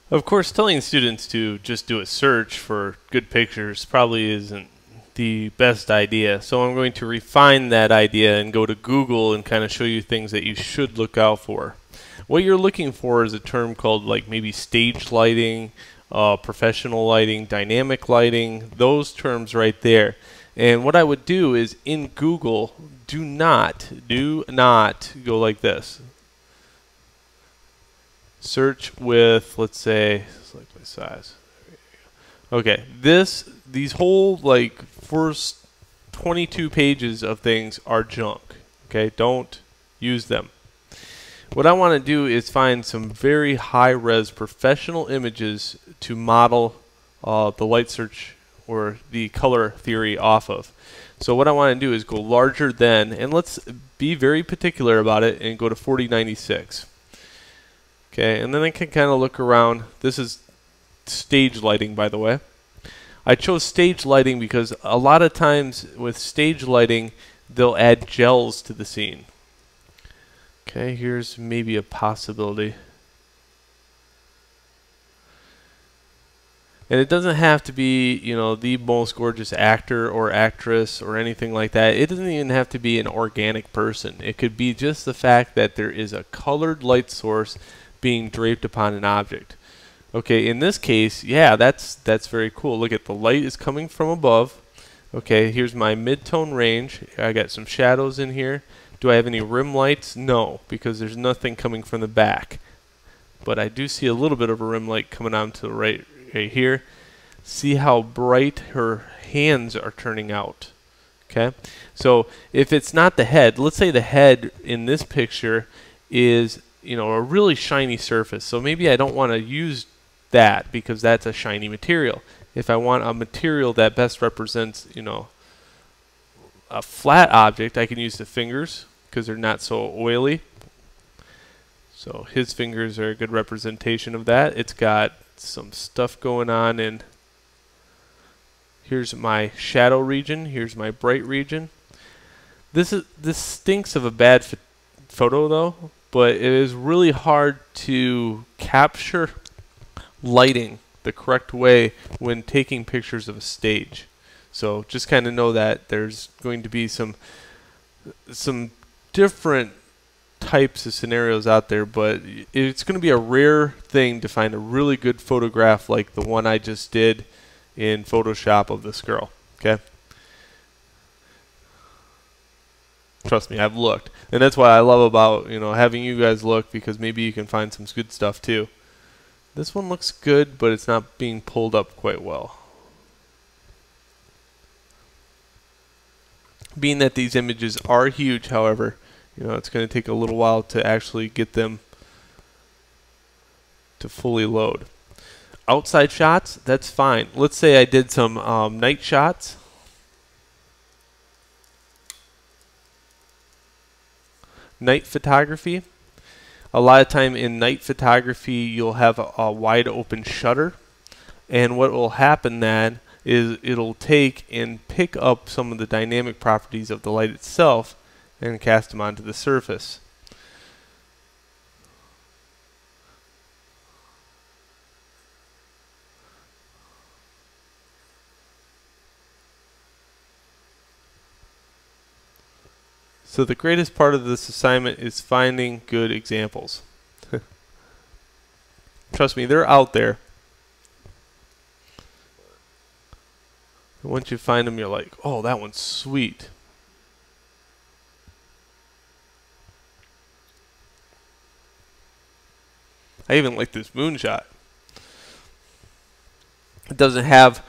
Of course, telling students to just do a search for good pictures probably isn't the best idea. So I'm going to refine that idea and go to Google and kind of show you things that you should look out for. What you're looking for is a term called like maybe stage lighting, professional lighting, dynamic lighting, those terms right there. And what I would do is in Google, do not go like this. Search with, let's say, select my size. Okay, these whole like first 22 pages of things are junk. Okay, don't use them. What I want to do is find some very high-res professional images to model the light search or the color theory off of. So what I want to do is go larger than, and let's be very particular about it and go to 4096. Okay, and then I can kind of look around. This is stage lighting, by the way. I chose stage lighting because a lot of times with stage lighting, they'll add gels to the scene. Okay, here's maybe a possibility. And it doesn't have to be, you know, the most gorgeous actor or actress or anything like that. It doesn't even have to be an organic person. It could be just the fact that there is a colored light source being draped upon an object. Okay, in this case, yeah, that's very cool. Look at the light is coming from above. Okay, here's my mid-tone range. I got some shadows in here. Do I have any rim lights? No, because there's nothing coming from the back. But I do see a little bit of a rim light coming on to the right here. See how bright her hands are turning out. Okay, so if it's not the head, let's say the head in this picture is, you know, a really shiny surface. So maybe I don't want to use that because that's a shiny material. If I want a material that best represents, you know, a flat object, I can use the fingers because they're not so oily. So his fingers are a good representation of that. It's got some stuff going on, and here's my shadow region, here's my bright region. This stinks of a bad photo though, but it is really hard to capture lighting the correct way when taking pictures of a stage. So just kind of know that there's going to be some different types of scenarios out there, but it's going to be a rare thing to find a really good photograph like the one I just did in Photoshop of this girl. Okay, trust me, I've looked, and that's what I love about, you know, having you guys look, because maybe you can find some good stuff too. This one looks good, but it's not being pulled up quite well. Being that these images are huge, however, you know, it's going to take a little while to actually get them to fully load. Outside shots, that's fine. Let's say I did some night shots. Night photography. A lot of time in night photography, you'll have a wide open shutter. And what will happen then is it'll take and pick up some of the dynamic properties of the light itself and cast them onto the surface. So the greatest part of this assignment is finding good examples. Trust me, they're out there. And once you find them, you're like, oh, that one's sweet. I even like this moonshot. It doesn't have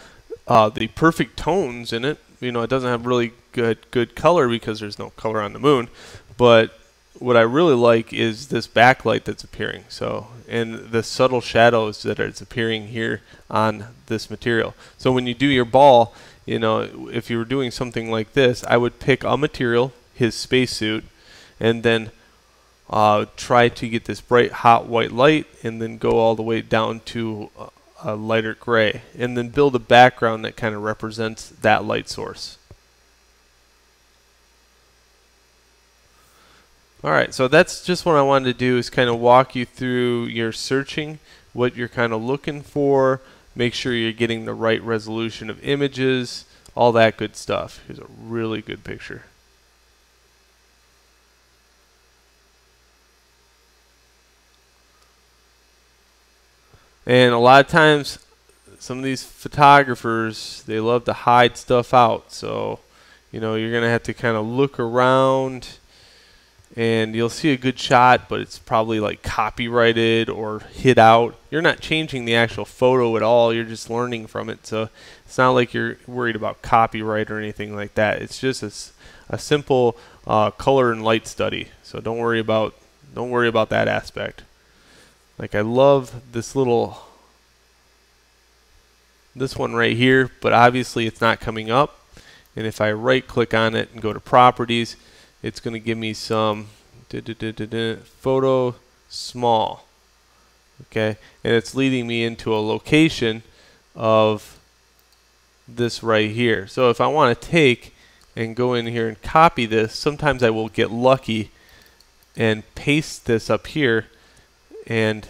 the perfect tones in it. You know, it doesn't have really good color because there's no color on the moon. But what I really like is this backlight that's appearing. So, and the subtle shadows that it's appearing here on this material. So when you do your ball, you know, if you were doing something like this, I would pick a material, his spacesuit, and then try to get this bright hot white light, and then go all the way down to a lighter gray, and then build a background that kind of represents that light source. Alright, so that's just what I wanted to do, is kind of walk you through your searching what you're kind of looking for, make sure you're getting the right resolution of images, all that good stuff. Here's a really good picture. And a lot of times, some of these photographers, they love to hide stuff out. So, you know, you're going to have to kind of look around and you'll see a good shot, but it's probably like copyrighted or hid out. You're not changing the actual photo at all. You're just learning from it. So it's not like you're worried about copyright or anything like that. It's just a simple color and light study. So don't worry about that aspect. Like, I love this one right here, but obviously it's not coming up. And if I right click on it and go to properties, it's going to give me some photo small. Okay, and it's leading me into a location of this right here. So if I want to take and go in here and copy this, sometimes I will get lucky and paste this up here, and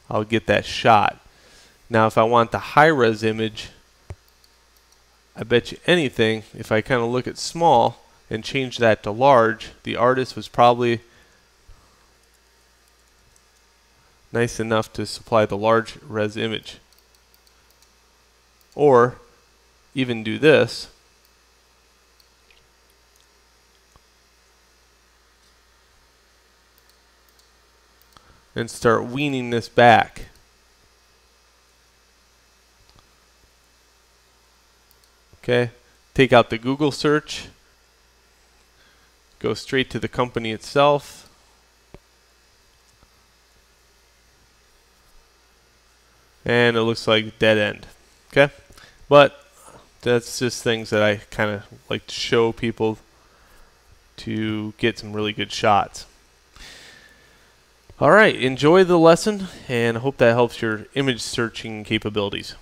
I'll get that shot. Now if I want the high-res image, I bet you anything, if I kind of look at small and change that to large, the artist was probably nice enough to supply the large res image. Or even do this. And start weaning this back. Okay, take out the Google search, go straight to the company itself, and it looks like dead end. Okay, but that's just things that I kind of like to show people to get some really good shots. All right, enjoy the lesson, and hope that helps your image searching capabilities.